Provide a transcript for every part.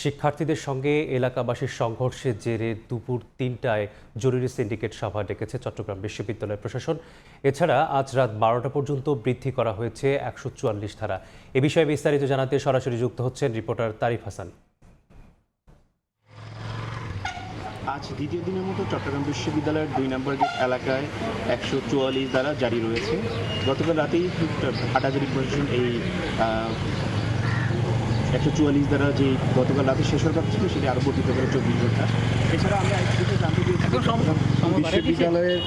শিক্ষার্থীদের সঙ্গে এলাকাবাসীর সংঘর্ষের জেরে দুপুর ৩টায় জরুরি সিন্ডিকেট সভা ডেকেছে চট্টগ্রাম বিশ্ববিদ্যালয় প্রশাসন। এছাড়া আজ রাত ১২টা পর্যন্ত বৃদ্ধি করা হয়েছে ১৪৪ ধারা। এ বিষয়ে বিস্তারিত জানাতে সরাসরি যুক্ত হচ্ছেন রিপোর্টার তারিফ হাসান। আজ দ্বিতীয় দিনের মতো চট্টগ্রাম বিশ্ববিদ্যালয়ের ২ নম্বর গেট এলাকায় ১৪৪ ধারা জারি রয়েছে। গতকাল রাতেই হাটাজারি প্রশাসন এই ১৪৪ ধারা যে গতকাল রাতে শেষ হওয়ার কথা ছিল সেটি আরও বর্ধিত করে ২৪ ঘন্টা। এছাড়া আমরা আরেকটি বিষয় জানতে পেরেছি বিশ্ববিদ্যালয়ের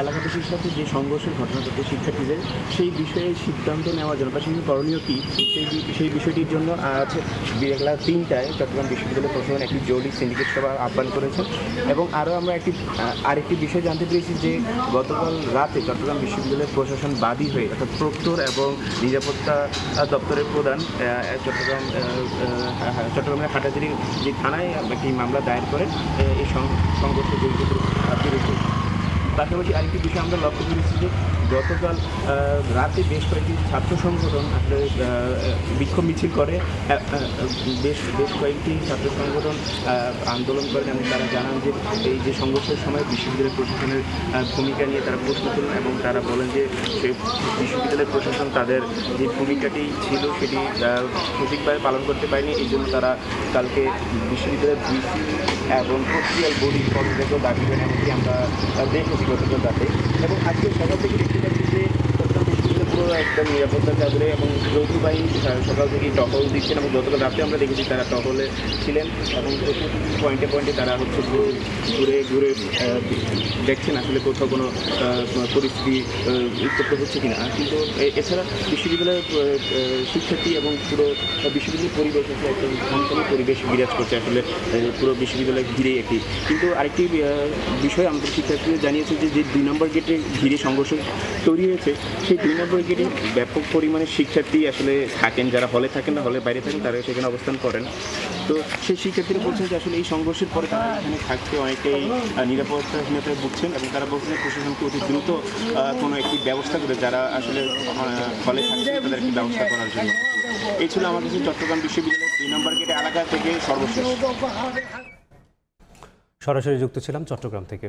এলাকাবাসীর সাথে যে সংঘর্ষের ঘটনা ঘটে শিক্ষার্থীদের, সেই বিষয়ে সিদ্ধান্ত নেওয়ার জন্য বা সেই করণীয় কী সেই বিষয়টির জন্য আজ বেলা ৩টায় চট্টগ্রাম বিশ্ববিদ্যালয় প্রশাসন একটি জরুরি সিন্ডিকেট সভা আহ্বান করেছেন। এবং আরও আমরা আরেকটি বিষয় জানতে পেরেছি যে গতকাল রাতে চট্টগ্রাম বিশ্ববিদ্যালয়ের প্রশাসন বাদী হয়ে অর্থাৎ প্রক্টর এবং নিরাপত্তা দপ্তরের প্রধান চট্টগ্রামের হাটাজারি যে থানায় একটি মামলা দায়ের করেন এই সংঘর্ষ জড়িতদের বিরুদ্ধে। পাশাপাশি আরেকটি বিষয় আমরা লক্ষ্য করেছি যে গতকাল রাতে বেশ কয়েকটি ছাত্র সংগঠন আসলে বিক্ষোভ মিছিল করে, বেশ কয়েকটি ছাত্র সংগঠন আন্দোলন করেন এবং তারা জানান যে এই যে সংঘর্ষের সময় বিশ্ববিদ্যালয় প্রশাসনের ভূমিকা নিয়ে তারা প্রশ্ন করেন এবং তারা বলেন যে বিশ্ববিদ্যালয় প্রশাসন তাদের যে ভূমিকাটি ছিল সেটি সঠিকভাবে পালন করতে পারেনি। এই জন্য তারা কালকে বিশ্ববিদ্যালয়ের ভিসি এবং প্রক্রিয়াল বডির পদত্যাগও দাবি করেন, এমনকি আমরা দেখেছি গতকাল রাতে। এবং আজকে সকাল থেকে দেখতে পাচ্ছি যে চট্টগ্রাম বিশ্ববিদ্যালয় পুরো একদম নিরাপত্তা চাদরে এবং যৌথ বাহিনী সকাল থেকেই টহল দিচ্ছেন এবং গতকাল রাতে আমরা দেখেছি তারা টহলে ছিলেন এবং পয়েন্টে পয়েন্টে তারা ঘুরে দেখছেন আসলে কোথাও কোনো পরিস্থিতি উত্তপ্ত হচ্ছে কিনা। কিন্তু এছাড়া বিশ্ববিদ্যালয়ের শিক্ষার্থী এবং পুরো বিশ্ববিদ্যালয়ের পরিবেশ হচ্ছে একটা ঘনঘন পরিবেশ বিরাজ করছে আসলে পুরো বিশ্ববিদ্যালয় ঘিরে একটি। কিন্তু আরেকটি বিষয় আমাদের শিক্ষার্থীরা জানিয়েছে যে ২ নম্বর গেটে ঘিরে সংঘর্ষ তৈরি হয়েছে, সেই ২ নম্বর গেটে ব্যাপক পরিমাণে শিক্ষার্থী আসলে থাকেন, যারা হলে থাকেন না হলে বাইরে থাকেন তারা সেখানে অবস্থান করেন। তো সেই শিক্ষার্থীরা বলছেন যে আসলে এই সংঘর্ষের পরে তারা এখানে থাকতে অনেকেই নিরাপত্তাহীনতায় ভুগছেন এবং তারা বলছেন প্রশাসনকে অতি দ্রুত কোনো একটি ব্যবস্থা করে যারা আসলে হলে থাকছে তাদের একটি ব্যবস্থা করার জন্য। এই ছিল আমার কাছে চট্টগ্রাম বিশ্ববিদ্যালয়ের ২ নম্বর গেটে এলাকা থেকে সর্বশেষ। সরাসরি যুক্ত ছিলাম চট্টগ্রাম থেকে।